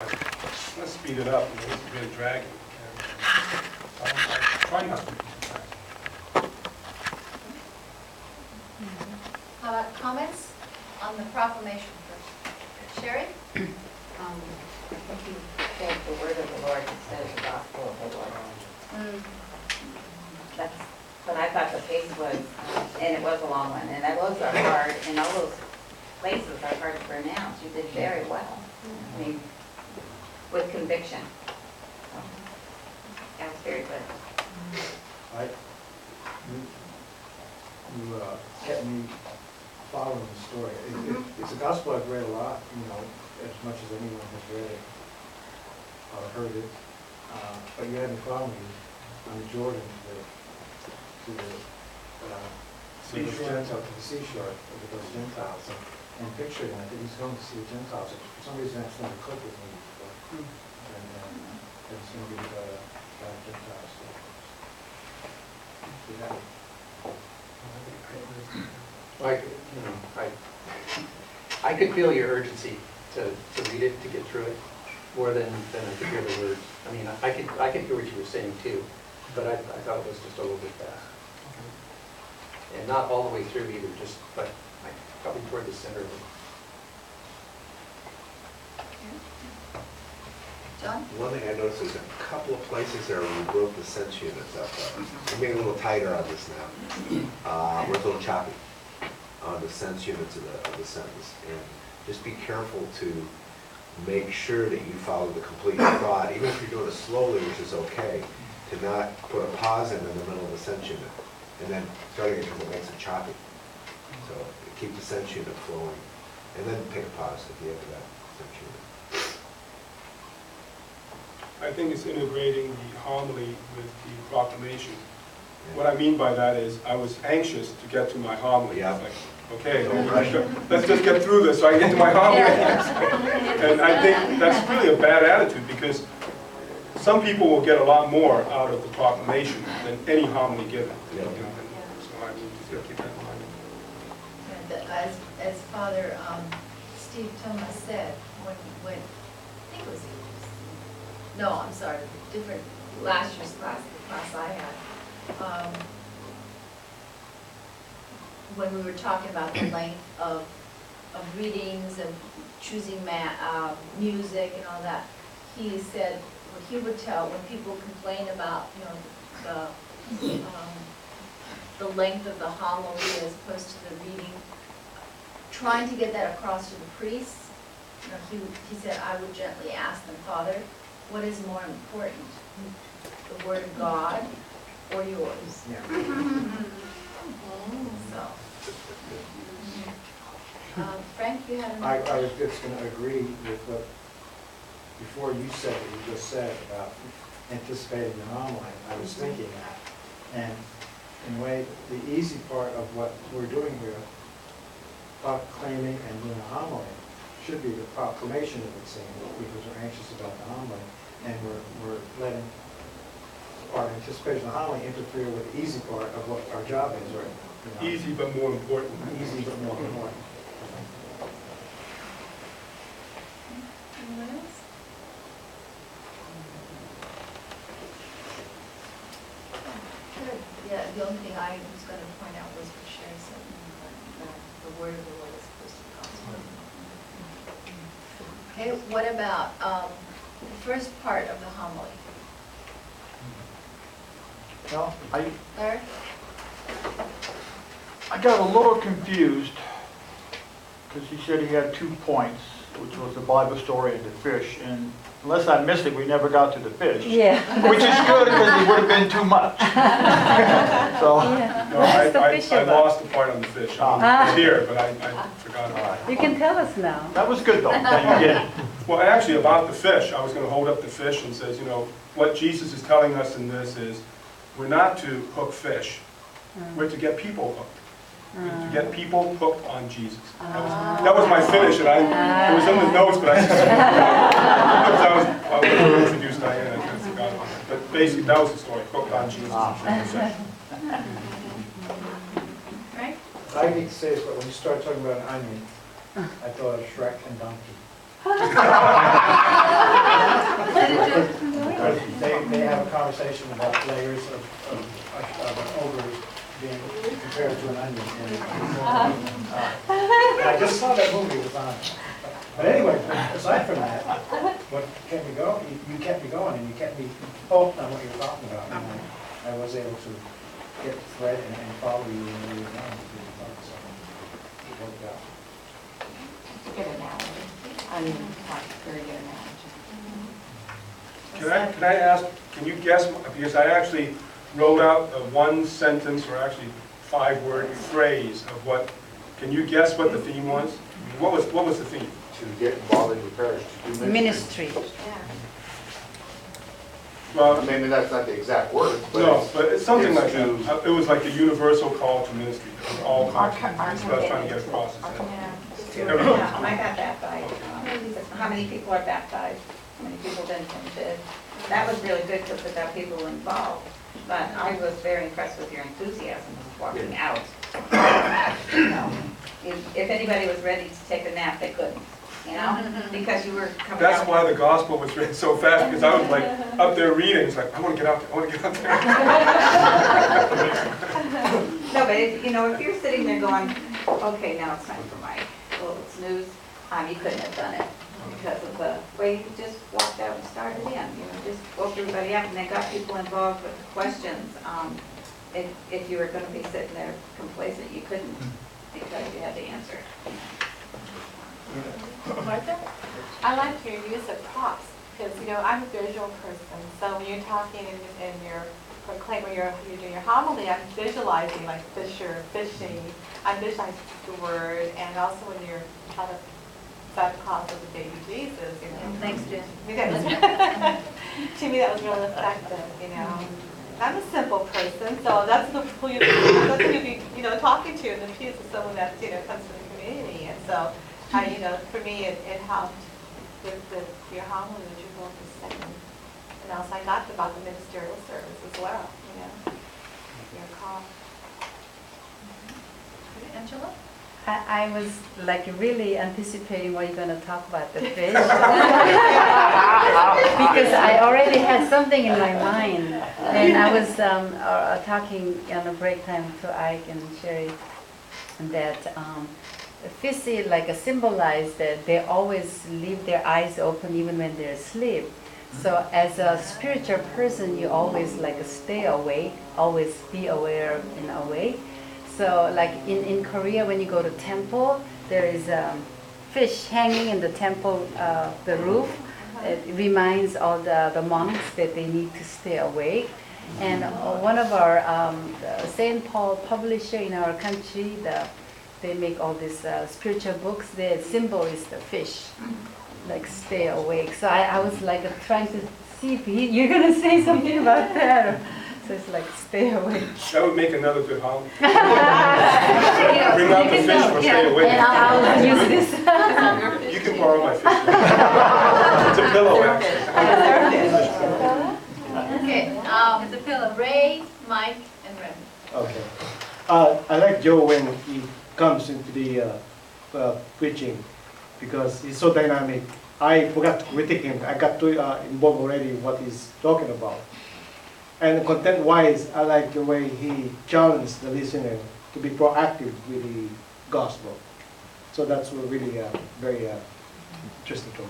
Let's speed it up. It's really dragging. And, try not to. How about comments on the proclamation first? Sherry? I think you said the word of the Lord instead of the gospel of the Lord. That's what I thought the pace was, and it was a long one, and those are hard, and all those places are hard to pronounce. You did very well. I mean, with conviction. So, that was very good. You kept me following the story. It's a gospel I've read a lot, as much as anyone has read it or heard it. But you had me following me on the Jordan to the Seashore. to the seashore with those Gentiles, and picturing that he's going to see the Gentiles. For some reason, that's not a click with me before. And it's going to be Gentiles. I could feel your urgency to read it, to get through it, more than I could hear the words. I mean, I could hear what you were saying too, but I thought it was just a little bit fast. And not all the way through either, but probably toward the center of it. John? One thing I noticed is a couple of places there where we broke the sense units up. We made it a little tighter on this now. We're a little choppy on the sense units of the sentence. And just be careful to make sure that you follow the complete thought, even if you're doing it slowly, which is okay, to not put a pause in the middle of the sense unit and then starting it because it makes it choppy. So keep the sense unit flowing and then take a pause at the end of that sense unit. I think it's integrating the homily with the proclamation. What I mean by that is I was anxious to get to my homily. Yeah. It's like, okay, let's just get through this so I can get to my homily. And I think that's really a bad attitude because some people will get a lot more out of the proclamation than any homily given. Yeah. So I mean, just keep that in mind. And as Father Steve Thomas said, when I think it was, no, I'm sorry, different, last year's class, the class I had, when we were talking about the length of readings and choosing music and all that, he said what he would tell when people complain about, the length of the homily as opposed to the reading, trying to get that across to the priests, he said, I would gently ask them, Father, what is more important, the Word of God or yours? Yeah. So, Frank, you had I another was just going to agree with what, before you said what you just said about anticipating the homily, I was thinking that. And in a way, the easy part of what we're doing here, proclaiming and doing a homily, should be the proclamation of the same, because we're anxious about the homily, and we're letting our anticipation of the homily interfere with the easy part of what our job is, right? Easy but more important. Easy but more important. Anyone else? Good. Yeah, the only thing I was going to point out was what Sherry said, that the word of the Lord is supposed to be gospel. Okay, what about the first part of the homily? Well, Larry? I got a little confused because he said he had 2 points, which was the Bible story and the fish. And unless I missed it, we never got to the fish. Yeah. Which is good because it would have been too much. So, No, I lost the part on the fish. I was here, but I forgot about it. You can tell us now. that was good though, that you did it. Well, actually, about the fish, I was going to hold up the fish and says, what Jesus is telling us in this is, we're not to hook fish. We're to get people hooked. To get people hooked on Jesus. That was my finish, and it was in the notes, but I just I was introduced Diane, I kind of forgot about it. But basically, that was the story, hooked on Jesus. Frank? I need to say this, but when you start talking about an onion, I thought of Shrek and Donkey. They have a conversation about layers of an ogre being compared to an onion. I just saw that movie, it was on. But anyway, aside from that, what kept me going, you kept me going and you kept me hooked on what you were talking about. And I was able to get the thread and follow you when you were going. So it worked out. Good analogy. I mean, very good analogy. Can I ask, can you guess, because I actually wrote out a one sentence or actually 5-word phrase of what, can you guess what the theme was? What was the theme? To get involved in your parish, to do Ministry. Well, Maybe that's not the exact word, but no, but it's something it's like to- that. It was like the universal call to ministry. That we're all contributing. That's what I was trying to get across. is that everyone- Yeah, I got baptized. How many people are baptized? How many people been converted? That was really good because it got people involved. But I was very impressed with your enthusiasm of walking out. You know, if anybody was ready to take a nap, they couldn't, you know, because you were coming out. That's why the gospel was read so fast, because I was like up there reading, it's like, I want to get out there, I want to get out there. No, but if, you know, if you're sitting there going, okay, now it's time for my little snooze, you couldn't have done it because of the way you just walked out and started in, you know, just woke everybody up and then got people involved with questions. If you were going to be sitting there complacent, you couldn't because you had the answer. Martha? I like your use of props because, you know, I'm a visual person. So when you're talking and you're proclaiming, when you're doing your homily, I'm visualizing like fisher, fishing. I'm visualizing the word, and also when you're trying to Santa Claus was a baby Jesus, you know. Thanks, Jen. To me, that was really effective, you know. I'm a simple person, so that's who you'll be, you know, talking to in the pews is someone that, you know, comes from the community. And so, you know, for me, it helped with your homily that you're going to say. And also, I got about the ministerial service as well, you know, your call. Angela? I was like really anticipating what you're going to talk about, the fish. Because I already had something in my mind. And I was talking on a break time to Ike and Sherry that fish like symbolize that they always leave their eyes open even when they're asleep. So as a spiritual person, you always like stay awake, always be aware and awake. So like in Korea, when you go to temple, there is a fish hanging in the temple, the roof. It reminds all the monks that they need to stay awake. And one of our St. Paul publisher in our country, they make all these spiritual books. The symbol is the fish, like stay awake. So I was like trying to see if you're gonna say something about that. So it's like stay awake. That would make another good homily. Bring out the fish for stay awake. And I'll use this. You can borrow my fish. It's a pillow, actually. Okay, it's a pillow. Ray, Mike, and Remy. Okay. I like Joe when he comes into the preaching because he's so dynamic. I forgot to critique him. I got too involved already in what he's talking about. And content-wise, I like the way he challenged the listener to be proactive with the gospel. So that's really very interesting to me.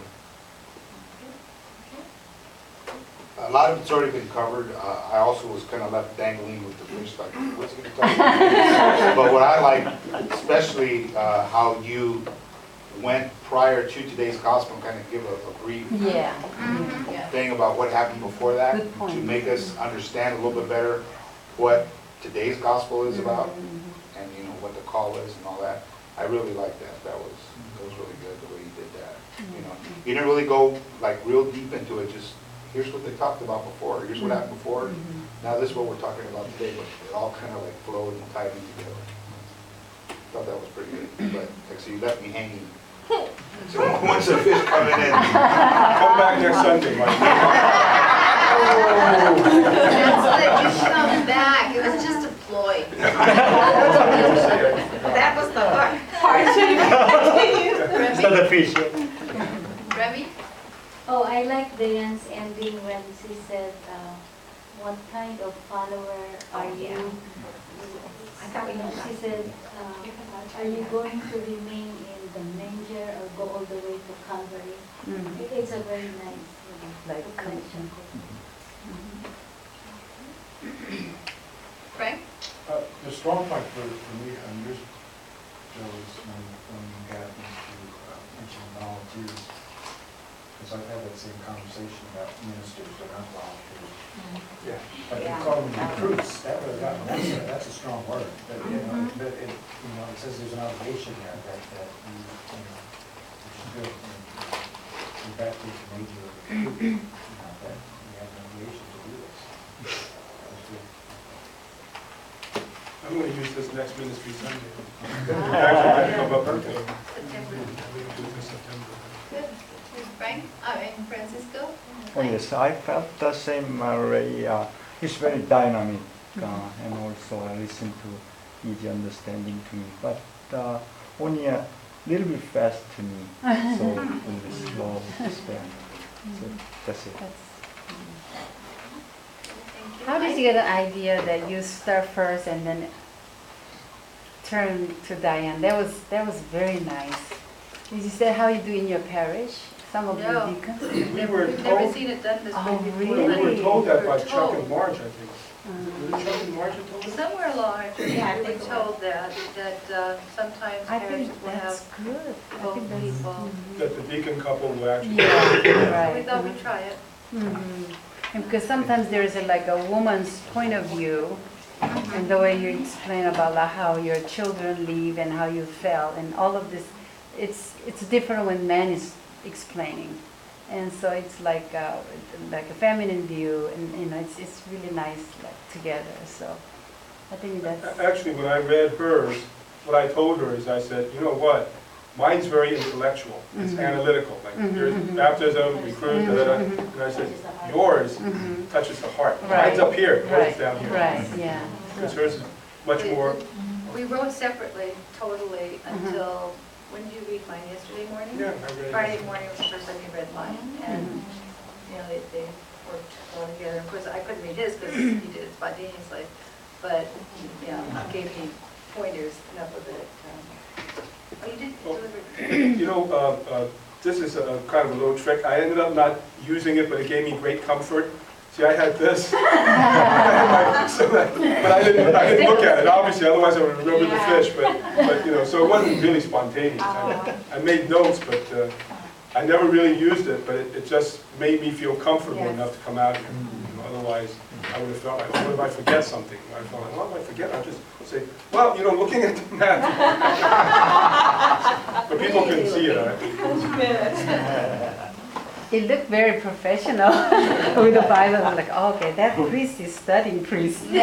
a lot of it's already been covered. I also was kind of left dangling with the fish, like, what's he gonna talk about? But what I like, especially how you went prior to today's gospel, and kind of give a brief Yeah. thing about what happened before that, Good point. to make us understand a little bit better what today's gospel is about, and you know what the call is and all that. I really like that. That was really good the way you did that. You know, you didn't really go like real deep into it. Just here's what they talked about before. Here's what happened before. Now this is what we're talking about today. But it all kind of like flowed and tied in together. Thought that was pretty good. But like, so you left me hanging. So once the fish coming in. Come back next Sunday, Mike. You come back, it was just a ploy. That was the hook. Part two. It's not a fish. Oh, I like Diane's ending when she said, what kind of follower are yeah. you? I thought we knew She that. said, are you going to remain in the manger or go all the way to Calvary? It's a very nice, like, connection. Frank? The strong point for me, yours, Joe, is when you got into mentioning volunteers, because I've had that same conversation about ministers that aren't volunteers. Yeah. But you Yeah. call them recruits, that's a strong word, but, but it, it says there's an obligation there that you know, which is good. And that is the major recruit, that you have an obligation to do this. That's good. I'm going to use this next ministry Sunday. Actually, I come up with it. September. I'm going to do it this September. Good. Frank? And Francisco? Oh yes, I felt the same way. It's very dynamic, and also I listen to easy understanding to me, but only a little bit fast to me, so a little bit slow to stand. So that's it. Thank you. How did you get an idea that you start first and then turn to Diane? That was very nice. Did you say how you do in your parish? Some of your No. deacons? We were We've never told, seen it done this way Oh, before. we really? were told that by We were Chuck and told. Marge, I think. Was it Chuck and Marge that told us? Somewhere along our journey, Yeah, I we were think so. told that sometimes I parishes think will that's have good. I both think that's, people. That the deacon couple will actually. yeah, We right. thought we'd try it. And because sometimes there's like a woman's point of view, and the way you explain about like how your children live and how you felt and all of this, it's different when man is explaining, and so it's like a feminine view, and it's really nice like together. So I think that's Actually, when I read hers, what I told her is I said, you know what? Mine's very intellectual. It's analytical. Like yours, baptism, recruit, and I said, yours touches the heart. Right. Mine's up here, yours right, is down here. right, yeah. Because hers is much more. We wrote separately, totally, until, when did you read mine, yesterday morning? Yeah, I read it. Friday morning was the first time you read mine, and, they worked well together. Of course, I couldn't read his because he did it spontaneously, but, he gave me pointers enough of it. Oh, you did deliver. You know, this is a kind of a little trick. I ended up not using it, but it gave me great comfort. See, I had this, but I didn't look at it, obviously, otherwise I would have remembered the fish, but so it wasn't really spontaneous. I made notes, but I never really used it, but it just made me feel comfortable Yes. enough to come out here. Otherwise, I would have felt like, what if I forget something? I felt like, well, if I forget, I'll just say, well, looking at the map. But people couldn't see it. He looked very professional with the Bible. I'm like, oh, okay, that priest is studying priest. I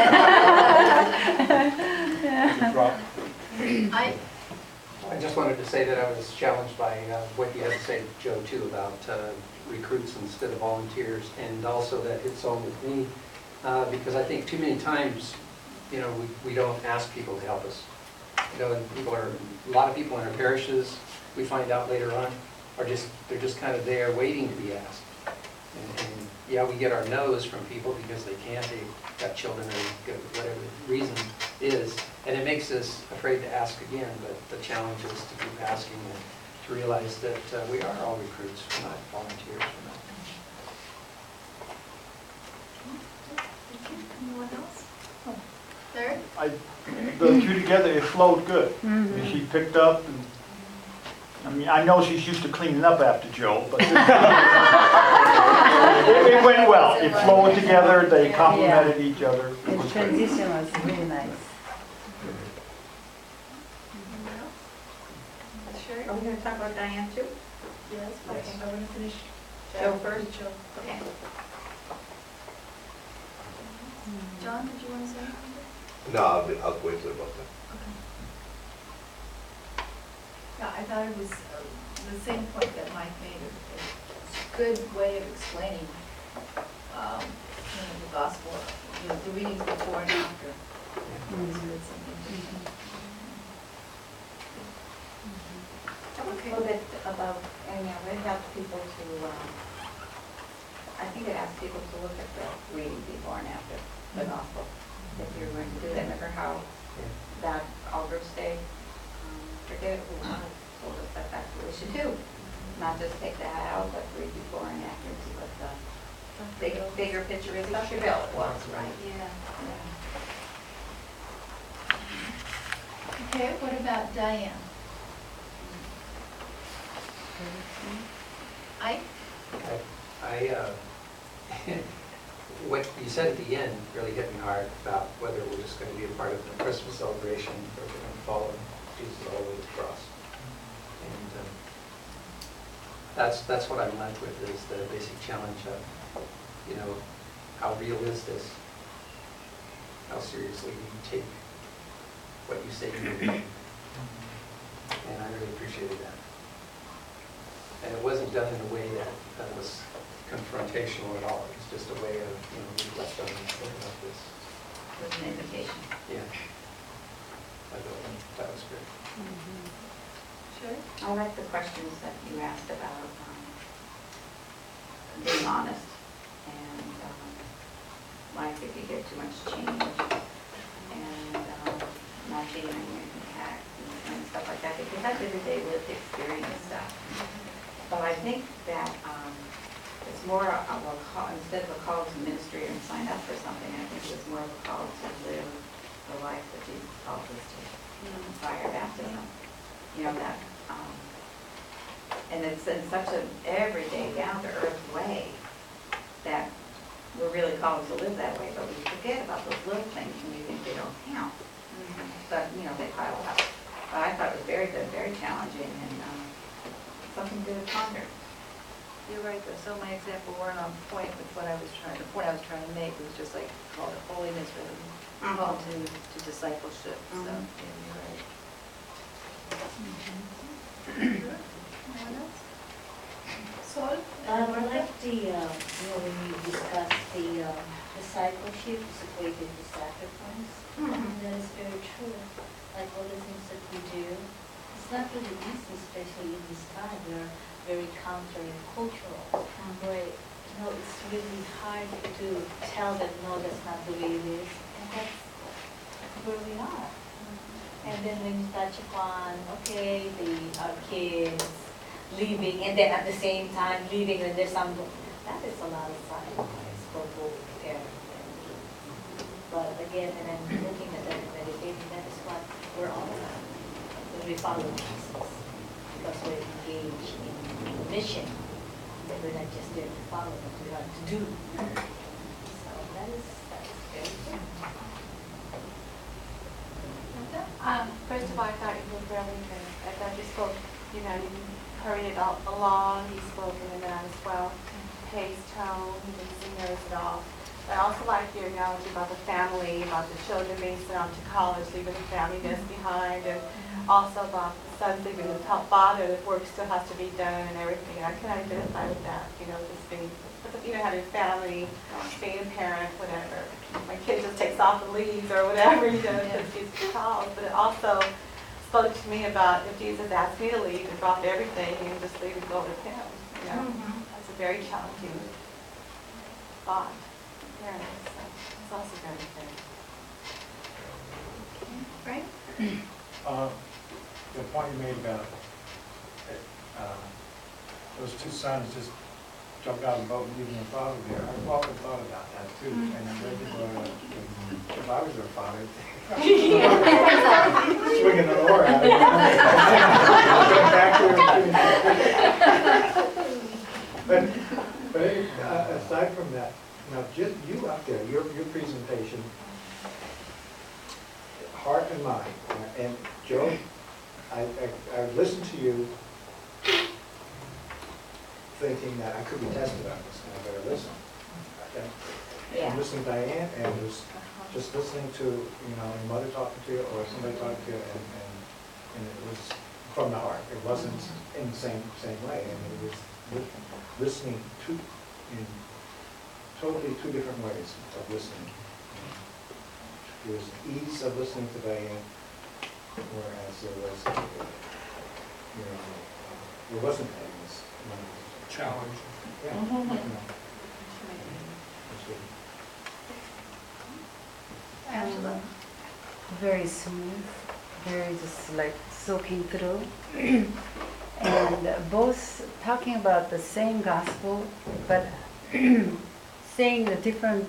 just wanted to say that I was challenged by what you had to say, Joe, too, about recruits instead of volunteers, and also that hits home with me, because I think too many times, we don't ask people to help us. And a lot of people in our parishes, we find out later on, they're just kind of there waiting to be asked. And yeah, we get our no's from people because they can't, they've got children or whatever the reason is, and it makes us afraid to ask again, but the challenge is to keep asking and to realize that we are all recruits, we're not volunteers, we're not. Anyone else? Third? The two together, it flowed good. And she picked up, and, I know she's used to cleaning up after Joe, but it went well. It flowed together, they complemented each other. It The was great. transition was really nice. Anyone else? Sure. Are we going to talk about Diane too? Yes, but I think I want to finish. Joe first? Joe. Okay. John, did you want to say anything? No, I'll wait till about that. Yeah, I thought it was the same point that Mike made. It's a good way of explaining, the gospel, the readings before and after. It's good something. A little bit about, it helps people to think it asks people to look at the reading before and after the gospel. If you're going to do that, remember how that all groups say, forget who told us that that's what we should do. Not just take that out, but read before and after and see what the bigger picture is. Dr. Bill it was, right? Yeah. Yeah. Okay, what about Diane? What you said at the end really hit me hard about whether we're just going to be a part of the Christmas celebration or we're going to follow Jesus all the way to the cross. And that's what I'm left with, is the basic challenge of, how real is this? How seriously do you take what you say you believe? And I really appreciated that. And it wasn't done in a way that was confrontational at all. It's just a way of, reflect on and think about this. It was an invitation. Yeah. I thought that was great. Sure. I like the questions that you asked about being honest and like if you get too much change and not being in your impact and stuff like that, because that's everyday lived experience stuff. But I think that it's more of a call, instead of a call to ministry and sign up for something, I think it's more of a call to live the life that Jesus calls us to, fire baptism. That, and it's in such an everyday, down-to-earth way that we're really called to live that way, but we forget about those little things and we think they don't count. But, they pile up. But I thought it was very good, very challenging, and something to ponder. You're right, though. So my example weren't on point with what the point I was trying to make was just like call it holiness rather than call to discipleship. So, yeah, you're right. Anyone else? Sol? I like when you discuss the discipleship is equated to sacrifice. And that is very true. Like all the things that we do, it's not really easy, especially in this time. We are very counter-cultural. Where, it's really hard to tell them, no, that's not the way it is. And that's where we are. And then when you touch upon, okay, our kids leaving, and then at the same time leaving when there's some, that is a lot of sacrifice for both parents and kids. But again, when I'm looking at that and meditating, that is what we're all about. When we follow Jesus, because we're engaged in mission, that we're not just there to follow, but we are to do. So that is very good. First of all, I thought you were really good. I thought you spoke, you hurried it all along, you spoke in a nice, well-paced tone, you didn't seem nervous at all. I also like your analogy about the family, about the children being sent off to college, leaving the family-ness behind, and also about the sons leaving the father, the work still has to be done and everything. I can identify with that, just being, having a family, being a parent, whatever. My kid just takes off and leaves or whatever, because he's called. But it also spoke to me about if Jesus asked me to leave and drop everything and just leave and go with him. That's a very challenging thought. So it's also very good. Frank? The point you made about those two sons just jumped out of the boat and leaving their father there. I've often thought about that too, and I'm ready to if I was their father, swinging an oar at it. But aside from that, just you up there, your presentation, heart and mind, and Joe, I listened to you thinking that I could be tested on this, and I better listen. And listening to Diane, and just listening to, your mother talking to you, or somebody talking to you, and it was from the heart. It wasn't in the same way, and it was listening in totally two different ways of listening. There was ease of listening to Diane, whereas there was, there wasn't any challenge. Yeah. very smooth, very just like soaking through. And both talking about the same gospel, but saying a different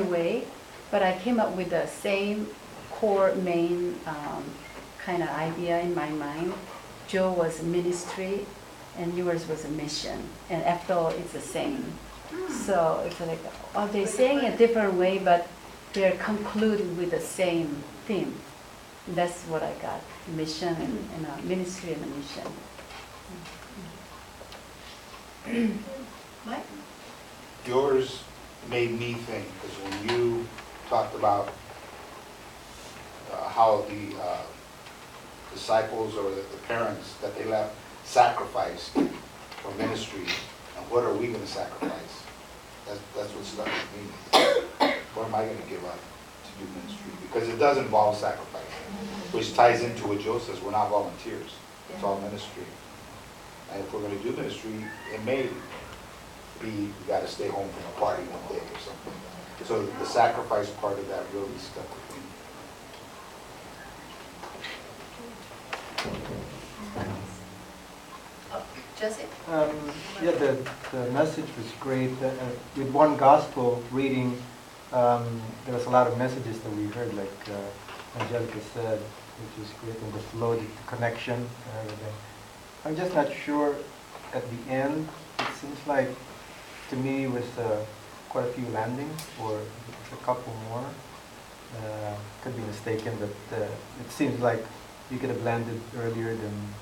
way. But I came up with the same core main kind of idea in my mind. Joe was ministry, and yours was a mission. And after all, it's the same. So it's like, oh, they're saying a different way, but they're concluding with the same theme. That's what I got, mission and ministry and a mission. Mike? Yours made me think, because when you talked about how the disciples or the parents that they left sacrificed for ministry, and what are we going to sacrifice? That's what stuck with me. What am I going to give up to do ministry? Because it does involve sacrifice, which ties into what Joe says, we're not volunteers. It's all ministry. And if we're going to do ministry, it may be we got to stay home from a party one day or something. So the sacrifice part of that really stuck with me. Oh, Jesse? Yeah, the message was great. With one gospel reading, there was a lot of messages that we heard, like Angelica said, which is great, and the flow, the connection, and everything. I'm just not sure at the end. It seems like, to me, it was quite a few landings, or a couple more. Could be mistaken, but it seems like you could have landed earlier and then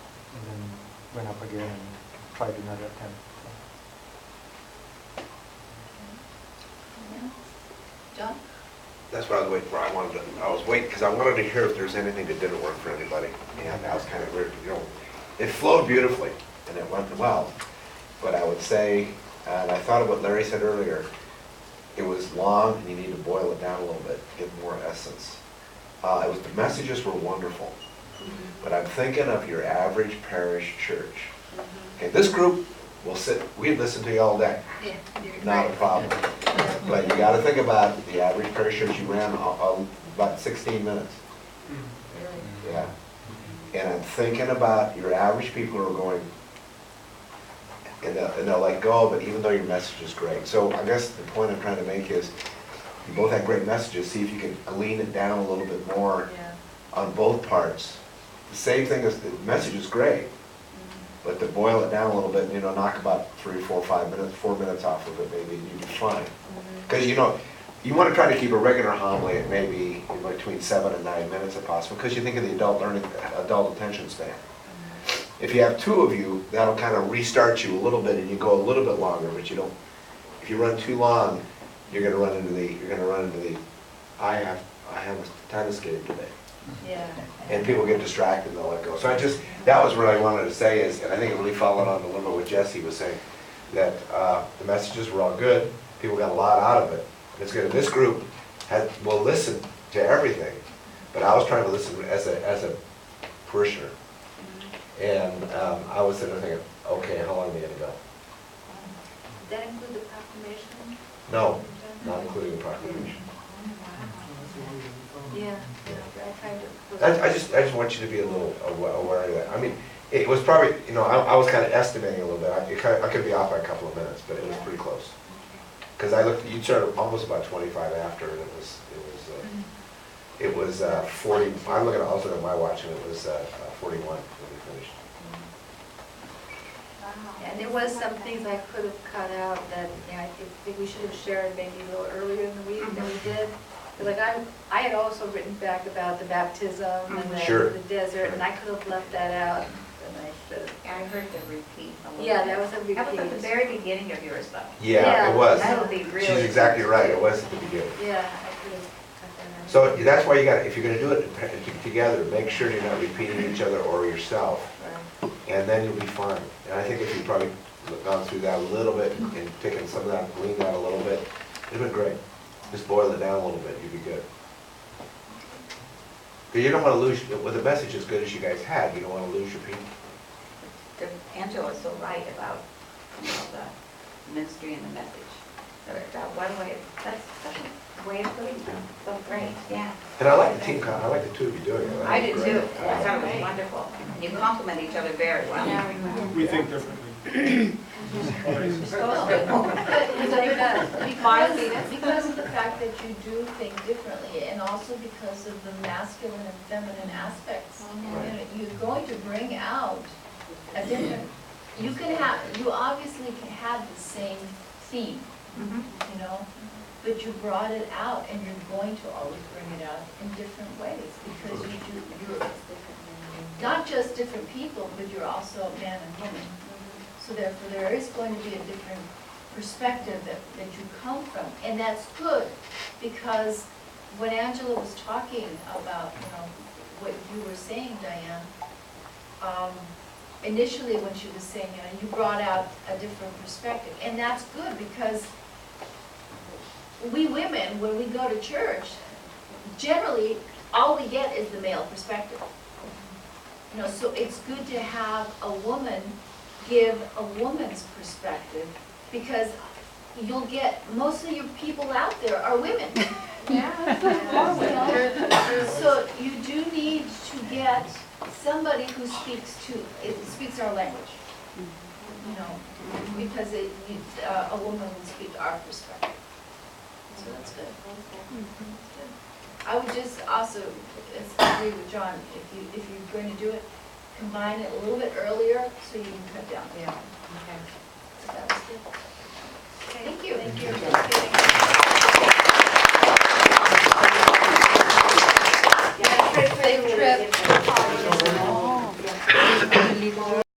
went up again and tried another attempt. John? That's what I was waiting for. I was waiting, because I wanted to hear if there's anything that didn't work for anybody. And that was kind of weird, it flowed beautifully, and it went well. But I would say, and I thought of what Larry said earlier, it was long, and you need to boil it down a little bit, get more essence. The messages were wonderful, but I'm thinking of your average parish church. Okay, this group will sit, we'd listen to you all day, not a problem. But you got to think about the average parish church. You ran about 16 minutes. Yeah. And I'm thinking about your average people who are going, and they'll let go, but even though your message is great. So I guess the point I'm trying to make is, you both have great messages. See if you can lean it down a little bit more on both parts. The same thing as the message is great, but to boil it down a little bit, knock about 3, 4, 5 minutes, 4 minutes off of it, maybe you'd be fine. Because you want to try to keep a regular homily at maybe between 7 and 9 minutes if possible, because you think of the adult attention span. If you have 2 of you, that'll kind of restart you a little bit, and you go a little bit longer. But you don't. If you run too long, you're going to run into the. I have a tennis game today. Yeah. And people get distracted and they'll let go. So that was what I wanted to say is, and I think it really followed on the limit what Jesse was saying, that the messages were all good. People got a lot out of it. It's good. This group will listen to everything, but I was trying to listen as a parishioner. And I was sitting there thinking, okay, how long are they going to go? Did that include the proclamation? No, not including the proclamation. Yeah, I tried to. I just want you to be a little aware of that. I mean, it was probably, I was kind of estimating a little bit. I could be off by a couple of minutes, but it was pretty close. Because I looked, you started almost about 25 after, and it was 40. I was looking at my watch, and it was 41 when we finished. And there was some things I could have cut out that I think we should have shared maybe a little earlier in the week than we did. But like I had also written back about the baptism and the desert, and I could have left that out. And I should have. I heard the repeat a little Yeah, bit. that was a repeat. That was at the very beginning of yours, though. Yeah, it was. That would be really. She's exactly right. It was at the beginning. Yeah, I could have cut that out. So that's why you got, if you're going to do it together, make sure you're not repeating each other or yourself, Right. and then you'll be fine. And I think if you probably gone through that a little bit and taken some of that, gleaned out a little bit, it'd been great. Just boil it down a little bit, you'd be good. Because you don't want to lose, with a message as good as you guys had, you don't want to lose your people. Angela was so right about the ministry and the message. One way, that's such a way of doing it, so great, yeah. And I like the team, I like the two of you doing it. I do think it's too, great. I thought it was wonderful, and you complement each other very well. We think differently. Because of the fact that you do think differently, and also because of the masculine and feminine aspects. You know, you're going to bring out a different, you obviously can have the same theme, you know, but you brought it out, and you're going to always bring it out in different ways, because you're not just different people, but you're also man and woman. So therefore, there is going to be a different perspective that you come from, and that's good, because when Angela was talking about, you know, what you were saying, Diane, initially when she was saying, you know, you brought out a different perspective, and that's good, because we women, when we go to church, generally, all we get is the male perspective. You know, so it's good to have a woman give a woman's perspective, because you'll get, most of your people out there are women. So you do need to get somebody who speaks our language, you know, because a woman will speak our perspective. So that's good. I would just also agree with John, if you're going to do it, combine it a little bit earlier so you can cut down. Yeah, okay. That was good. Thank you. Thank you.